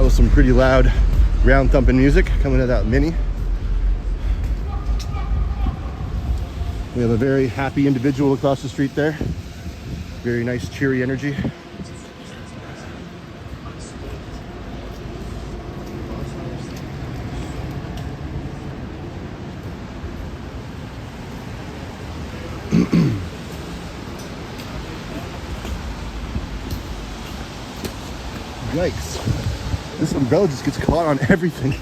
Some pretty loud ground thumping music coming out of that Mini. We have a very happy individual across the street there. Very nice cheery energy. Yikes. This umbrella just gets caught on everything.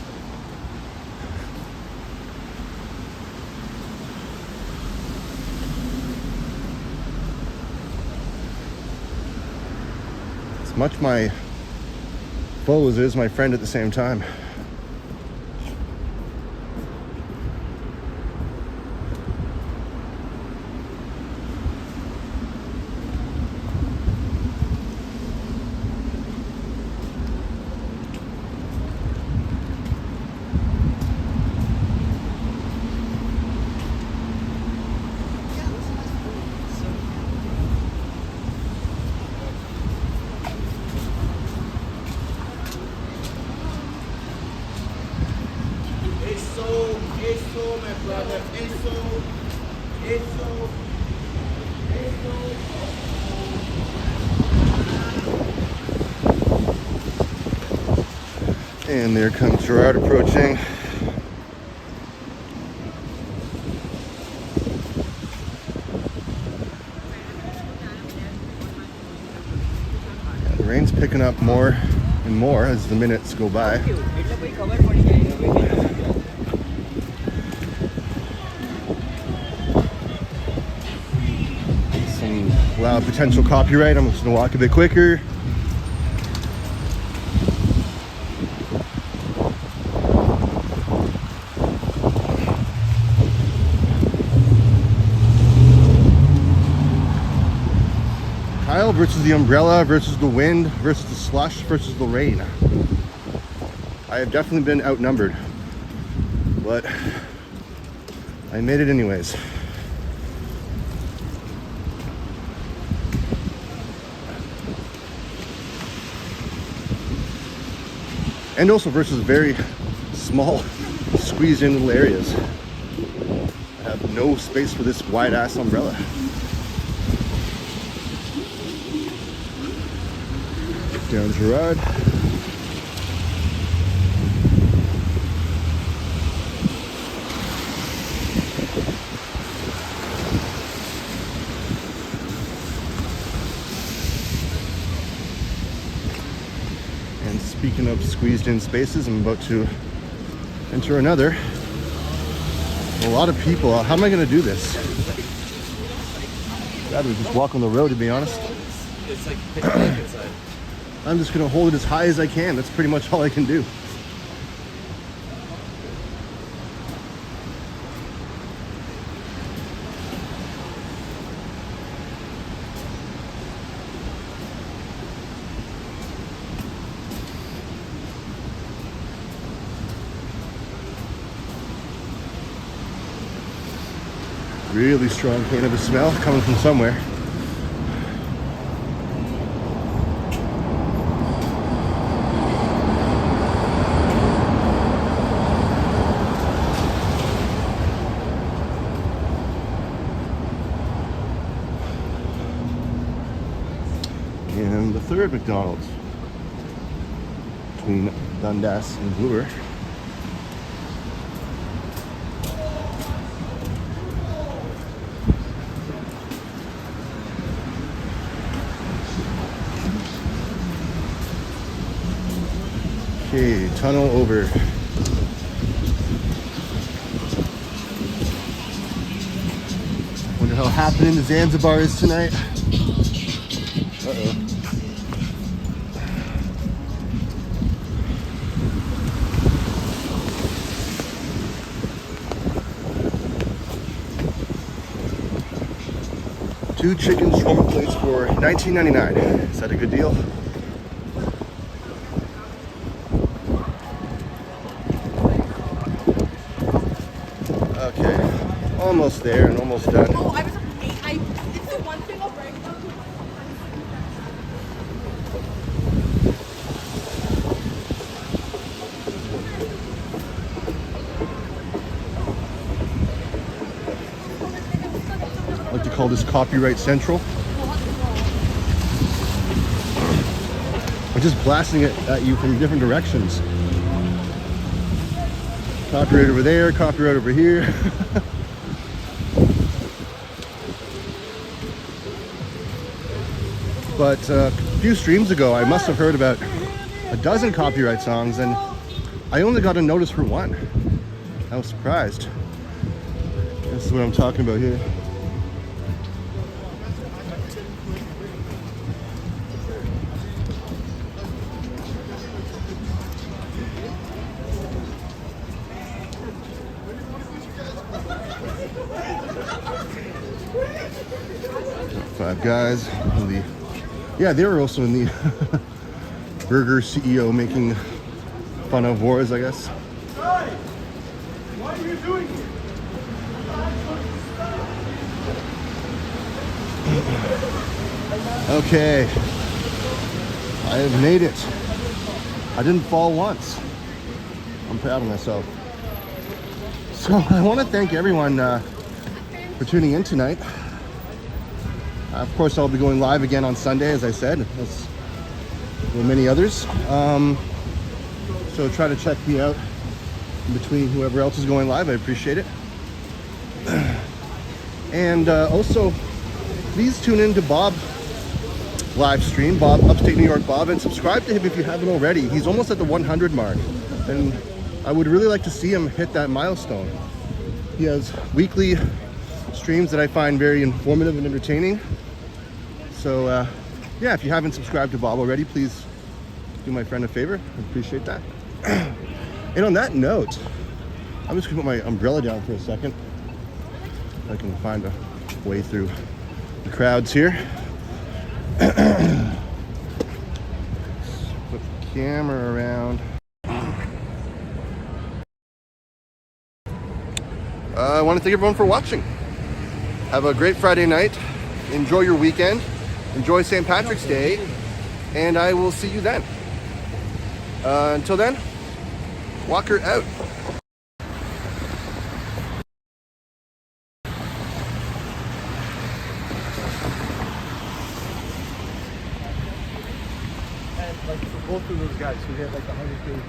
As much my foe as it is my friend at the same time. Eso, my brother. Eso. And there comes Gerard approaching. The rain's picking up more and more as the minutes go by. Some loud potential copyright. I'm just gonna walk a bit quicker. Kyle versus the umbrella versus the wind versus the slush versus the rain. I have definitely been outnumbered, but I made it anyways. And also versus very small, squeezed in little areas. I have no space for this wide ass umbrella. Down Gerard. And speaking of squeezed in spaces, I'm about to enter another. A lot of people. How am I going to do this? I'd rather just walk on the road, to be honest. It's like pitch black inside. I'm just going to hold it as high as I can. That's pretty much all I can do. Really strong cannabis smell coming from somewhere. And the third McDonald's between Dundas and Bloor. Okay, tunnel over. Wonder how happening the Zanzibar is tonight. Uh-oh. Two chicken shawarma plates for $19.99. Is that a good deal? Okay, almost there and almost done. Oh, I was. It's the one thing I'll bring up. I like to call this Copyright Central. I'm just blasting it at you from different directions. Copyright over there, copyright over here. But a few streams ago, I must have heard about a dozen copyright songs, and I only got a notice for one. I was surprised. This is what I'm talking about here. Five Guys. Yeah, they were also in the burger CEO making fun of wars, I guess. What are you doing here? Okay, I have made it. I didn't fall once. I'm proud of myself. So I want to thank everyone for tuning in tonight. Of course, I'll be going live again on Sunday, as I said, as well, many others. So try to check me out in between whoever else is going live. I appreciate it. And also, please tune in to Bob live stream, Bob, Upstate New York Bob, and subscribe to him if you haven't already. He's almost at the 100 mark, and I would really like to see him hit that milestone. He has weekly streams that I find very informative and entertaining. So yeah, if you haven't subscribed to Bob already, please do my friend a favor. I appreciate that. And on that note, I'm just gonna put my umbrella down for a second. If I can find a way through the crowds here. Put the camera around. I want to thank everyone for watching. Have a great Friday night. Enjoy your weekend. Enjoy St. Patrick's Day. And I will see you then. Until then, Walker out. And like for both of those guys who hit like 100 days.